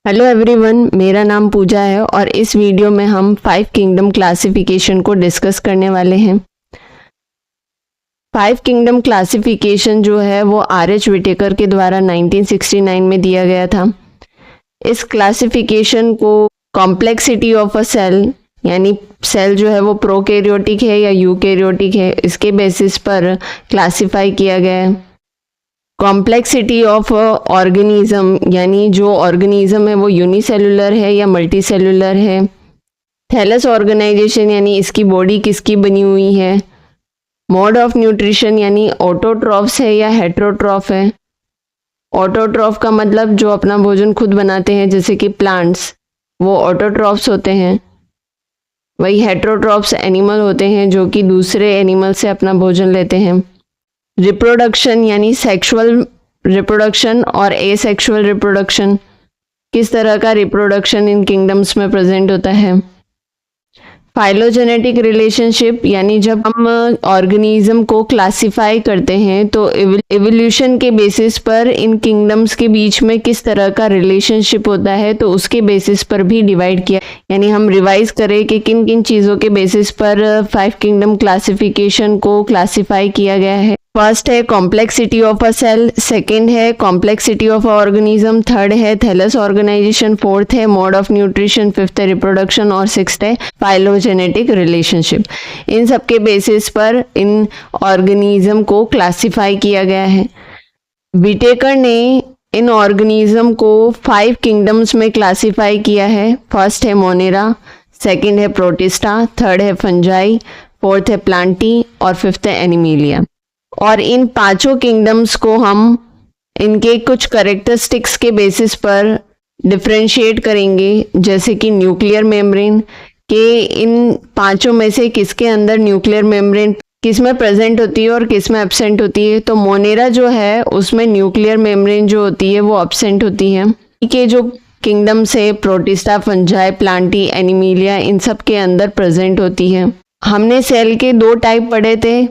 Hello everyone, मेरा नाम पूजा है और इस वीडियो में हम 5 किंगडम क्लासिफिकेशन को डिस्कस करने वाले हैं। 5 किंगडम क्लासिफिकेशन जो है वो आर.एच. विटेकर के द्वारा 1969 में दिया गया था। इस क्लासिफिकेशन को कॉम्प्लेक्सिटी ऑफ अ सेल यानी सेल जो है वो प्रोकैरियोटिक है या यूकैरियोटिक है, इसके बेसिस पर क्लासिफाई किया गया है। कॉम्प्लेक्सिटी ऑफ ऑर्गेनिज्म यानी जो ऑर्गेनिज्म है वो यूनिसेलुलर है या मल्टीसेलुलर है। थैलस ऑर्गेनाइजेशन यानी इसकी बॉडी किसकी बनी हुई है। मोड ऑफ न्यूट्रिशन यानी ऑटोट्रॉफ्स है या हेट्रोट्रॉफ है। ऑटोट्रॉफ का मतलब जो अपना भोजन खुद बनाते हैं, जैसे कि प्लांट्स, वो ऑटोट्रॉफ्स होते हैं। वही हेट्रोट्रॉफ्स एनिमल होते हैं जो कि दूसरे एनिमल से अपना भोजन लेते हैं। रिप्रोडक्शन यानी सेक्सुअल रिप्रोडक्शन और एसेक्सुअल रिप्रोडक्शन, किस तरह का रिप्रोडक्शन इन किंगडम्स में प्रेजेंट होता है। फाइलोजेनेटिक रिलेशनशिप यानी जब हम ऑर्गेनिज्म को क्लासिफाई करते हैं तो एवोल्यूशन के बेसिस पर इन किंगडम्स के बीच में किस तरह का रिलेशनशिप होता है, तो उसके बेसिस पर भी डिवाइड किया। यानी हम रिवाइज करें कि किन किन चीज़ों के बेसिस पर 5 किंगडम क्लासिफिकेशन को क्लासिफाई किया गया है। फर्स्ट है complexity of a cell, second है complexity of a organism, third है थैलस ऑर्गेनाइजेशन, फोर्थ है मोड ऑफ न्यूट्रिशन, फिफ्थ है रिप्रोडक्शन और सिक्स्थ है फाइलोजेनेटिक रिलेशनशिप। इन सब के बेसिस पर इन ऑर्गेनिज्म को क्लासिफाई किया गया है। विटेकर ने इन ऑर्गेनिज्म को 5 किंगडम्स में क्लासिफाई किया है। फर्स्ट है मोनेरा, सेकेंड है प्रोटिस्टा, थर्ड है फंजाई, फोर्थ है प्लांटी और फिफ्थ है एनिमिलिया। और इन पांचों किंगडम्स को हम इनके कुछ करेक्टरिस्टिक्स के बेसिस पर डिफरेंशिएट करेंगे, जैसे कि न्यूक्लियर मेम्ब्रेन के इन पांचों में से किसके अंदर न्यूक्लियर मेम्ब्रेन किस में प्रेजेंट होती है और किस में एब्सेंट होती है। तो मोनेरा जो है उसमें न्यूक्लियर मेम्ब्रेन जो होती है वो एब्सेंट होती है। के जो किंगडम्स है प्रोटिस्टा, फंजाई, प्लांटी, एनिमिलिया, इन सब के अंदर प्रेजेंट होती है। हमने सेल के 2 टाइप पढ़े थे,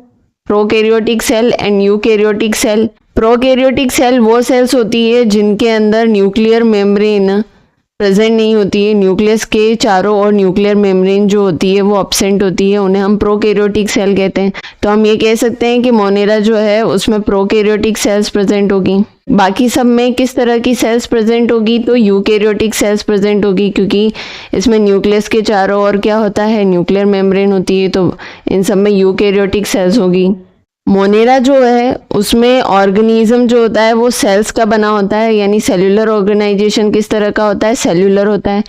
prokaryotic cell and eukaryotic cell. Prokaryotic cell वो सेल्स होती है जिनके अंदर न्यूक्लियर मेम्ब्रेन प्रेजेंट नहीं होती है, न्यूक्लियस के चारों ओर न्यूक्लियर मेम्ब्रेन जो होती है वो एब्सेंट होती है, उन्हें हम प्रोकैरियोटिक सेल कहते हैं। तो हम ये कह सकते हैं कि मोनेरा जो है उसमें प्रोकैरियोटिक सेल्स प्रेजेंट होगी। बाकी सब में किस तरह की सेल्स प्रेजेंट होगी, तो यूकैरियोटिक सेल्स प्रेजेंट होगी, क्योंकि इसमें न्यूक्लियस के चारों ओर क्या होता है, न्यूक्लियर मेम्ब्रेन होती है, तो इन सब में यूकैरियोटिक सेल्स होगी। मोनेरा जो है उसमें ऑर्गेनिज्म जो होता है वो सेल्स का बना होता है, यानी सेल्यूलर ऑर्गेनाइजेशन किस तरह का होता है, सेल्यूलर होता है।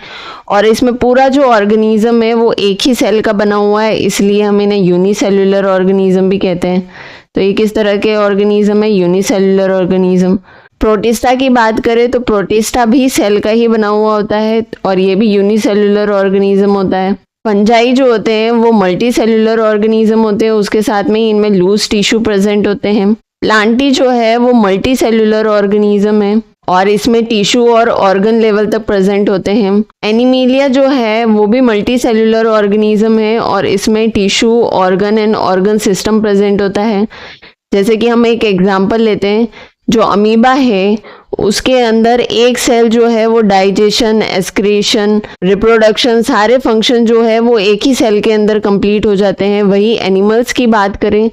और इसमें पूरा जो ऑर्गेनिज्म है वो एक ही सेल का बना हुआ है, इसलिए हम इन्हें यूनिसेल्यूलर ऑर्गेनिज्म भी कहते हैं। तो ये किस तरह के ऑर्गेनिज्म है, यूनिसेल्यूलर ऑर्गेनिज्म। प्रोटिस्टा की बात करें तो प्रोटिस्टा भी सेल का ही बना हुआ होता है और ये भी यूनिसेल्यूलर ऑर्गेनिज्म होता है। फंजाई जो होते हैं वो मल्टी सेल्यूलर ऑर्गेनिज्म होते हैं, उसके साथ में इनमें लूज टिश्यू प्रेजेंट होते हैं। प्लांटी जो है वो मल्टी सेल्यूलर ऑर्गेनिज्म है और इसमें टिश्यू और ऑर्गन लेवल तक प्रेजेंट होते हैं। एनिमिलिया जो है वो भी मल्टी सेल्यूलर ऑर्गेनिज्म है और इसमें tissue, organ and organ system present होता है। जैसे कि हम एक एग्जाम्पल लेते हैं, जो अमीबा है उसके अंदर एक सेल जो है वो डाइजेशन, एक्सक्रीशन, रिप्रोडक्शन, सारे फंक्शन जो है वो एक ही सेल के अंदर कंप्लीट हो जाते हैं। वही एनिमल्स की बात करें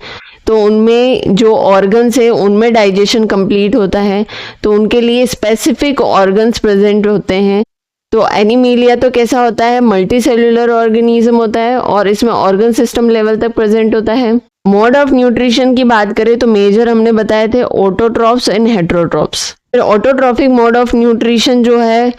तो उनमें जो ऑर्गन्स है उनमें डाइजेशन कंप्लीट होता है, तो उनके लिए स्पेसिफिक ऑर्गन्स प्रेजेंट होते हैं। तो एनिमिलिया तो कैसा होता है, मल्टी सेल्यूलर ऑर्गेनिज्म होता है और इसमें ऑर्गन सिस्टम लेवल तक प्रेजेंट होता है। मोड ऑफ न्यूट्रिशन की बात करें तो मेजर हमने बताए थे autotrophs and heterotrophs. Autotrophic mode of nutrition जो है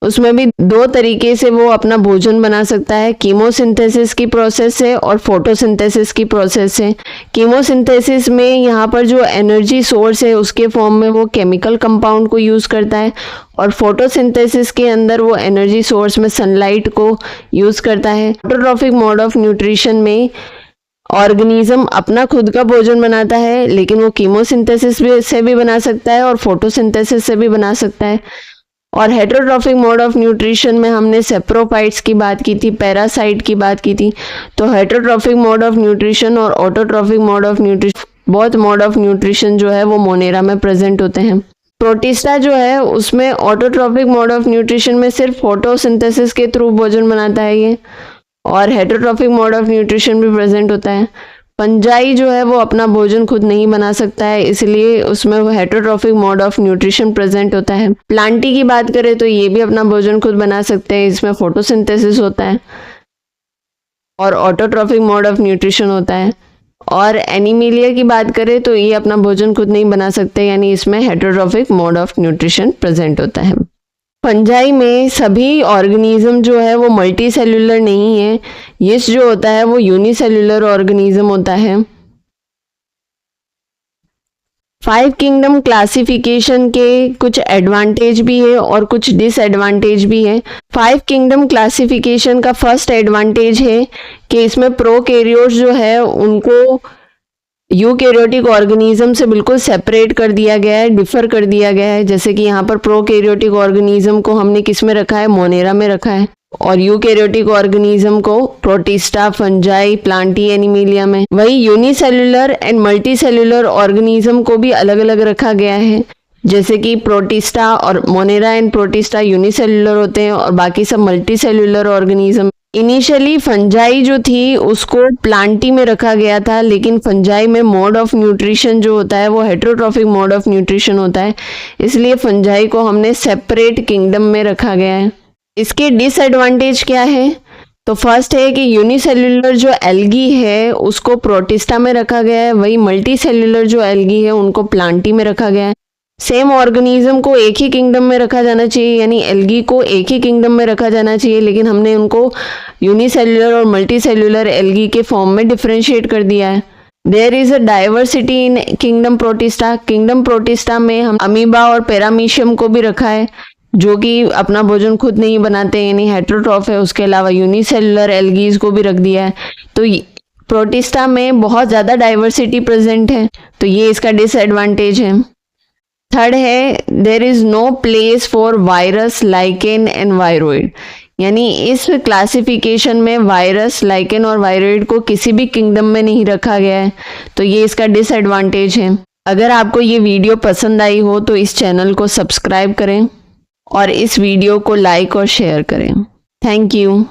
उसमें भी 2 तरीके से वो अपना भोजन बना सकता है, कीमोसिंथेसिस की प्रोसेस से और फोटोसिंथेसिस की प्रोसेस से। कीमोसिंथेसिस में यहाँ पर जो एनर्जी सोर्स है उसके फॉर्म में वो केमिकल कंपाउंड को यूज़ करता है और फोटोसिंथेसिस के अंदर वो एनर्जी सोर्स में सनलाइट को यूज़ करता है। ऑटोट्रॉफिक मोड ऑफ न्यूट्रिशन में ऑर्गेनिज्म अपना खुद का भोजन बनाता है, लेकिन वो कीमोसिंथेसिस से भी बना सकता है और फोटोसिंथेसिस से भी बना सकता है। और हेटेरोट्रॉफिक मोड ऑफ न्यूट्रिशन में हमने सेप्रोफाइट्स की बात की थी, पैरासाइट की बात की थी। तो हेटेरोट्रॉफिक मोड ऑफ न्यूट्रिशन और ऑटोट्रॉफिक मोड ऑफ न्यूट्रिशन, बहुत मोड ऑफ न्यूट्रिशन जो है वो मोनेरा में प्रेजेंट होते हैं। प्रोटिस्टा जो है उसमें ऑटोट्रॉफिक मोड ऑफ न्यूट्रिशन में सिर्फ फोटोसिंथेसिस के थ्रू भोजन बनाता है ये, और हेटरोट्रॉफिक मोड ऑफ न्यूट्रिशन भी प्रेजेंट होता है। फंजाई जो है वो अपना भोजन खुद नहीं बना सकता है, इसलिए उसमें वो heterotrophic mode of nutrition present होता है। प्लांटी की बात करें तो ये भी अपना भोजन खुद बना सकते हैं, इसमें फोटोसिंथेसिस होता है और ऑटोट्रॉफिक मोड ऑफ न्यूट्रिशन होता है। और एनिमिलिया की बात करें तो ये अपना भोजन खुद नहीं बना सकते, यानी इसमें heterotrophic mode of nutrition present होता है। फंजाई में सभी ऑर्गेनिज्म जो है वो मल्टी सेल्यूलर नहीं है, यीस्ट जो होता है वो यूनिसेल्यूलर ऑर्गेनिज्म होता है। 5 किंगडम क्लासिफिकेशन के कुछ एडवांटेज भी है और कुछ डिसएडवांटेज भी है। 5 किंगडम क्लासिफिकेशन का फर्स्ट एडवांटेज है कि इसमें प्रोकैरियोट्स जो है उनको यूकैरियोटिक ऑर्गेनिज्म से बिल्कुल सेपरेट कर दिया गया है, डिफर कर दिया गया है। जैसे कि यहाँ पर प्रोकैरियोटिक ऑर्गेनिज्म को हमने किस में रखा है, मोनेरा में रखा है, और यूकैरियोटिक ऑर्गेनिज्म को प्रोटिस्टा, फंजाई, प्लांटी, एनिमिलिया में। वही unicellular and multi cellular organism को भी अलग अलग रखा गया है। जैसे कि प्रोटिस्टा और मोनेरा एंड प्रोटिस्टा यूनिसेल्यूलर होते हैं और बाकी सब multi cellular organism. Initially fungi जो थी उसको प्लांटी में रखा गया था, लेकिन फंजाई में मोड ऑफ न्यूट्रिशन जो होता है वो हेटरोट्रॉफिक मोड ऑफ न्यूट्रिशन होता है, इसलिए फंजाई को हमने सेपरेट किंगडम में रखा गया है। इसके डिसएडवांटेज क्या है? तो फर्स्ट है कि यूनिसेल्यूलर जो एल्गी है उसको प्रोटिस्टा में रखा गया है, वही मल्टी सेल्यूलर जो एल्गी है उनको प्लांटी में रखा गया है। सेम ऑर्गेनिज्म को एक ही किंगडम में रखा जाना चाहिए, यानी एल्गी को एक ही किंगडम में रखा जाना चाहिए, लेकिन हमने उनको यूनिसेल्यूलर और मल्टी सेल्यूलर एल्गी के फॉर्म में डिफरेंशिएट कर दिया है। There is a diversity in kingdom Protista. Kingdom Protista में हम अमीबा और पैरामीशियम को भी रखा है, जो कि अपना भोजन खुद नहीं बनाते, यानी हेटरोट्रॉफ है। उसके अलावा यूनिसेल्यूलर एल्गीज को भी रख दिया है। तो प्रोटिस्टा में बहुत ज़्यादा डाइवर्सिटी प्रेजेंट है, तो ये इसका डिसएडवांटेज है। थर्ड है there is no place for virus, lichen and viroid, यानी इस क्लासिफिकेशन में वायरस, लाइकेन और वायरोइड को किसी भी किंगडम में नहीं रखा गया है, तो ये इसका डिसएडवांटेज है। अगर आपको ये वीडियो पसंद आई हो तो इस चैनल को सब्सक्राइब करें और इस वीडियो को लाइक और शेयर करें। Thank you.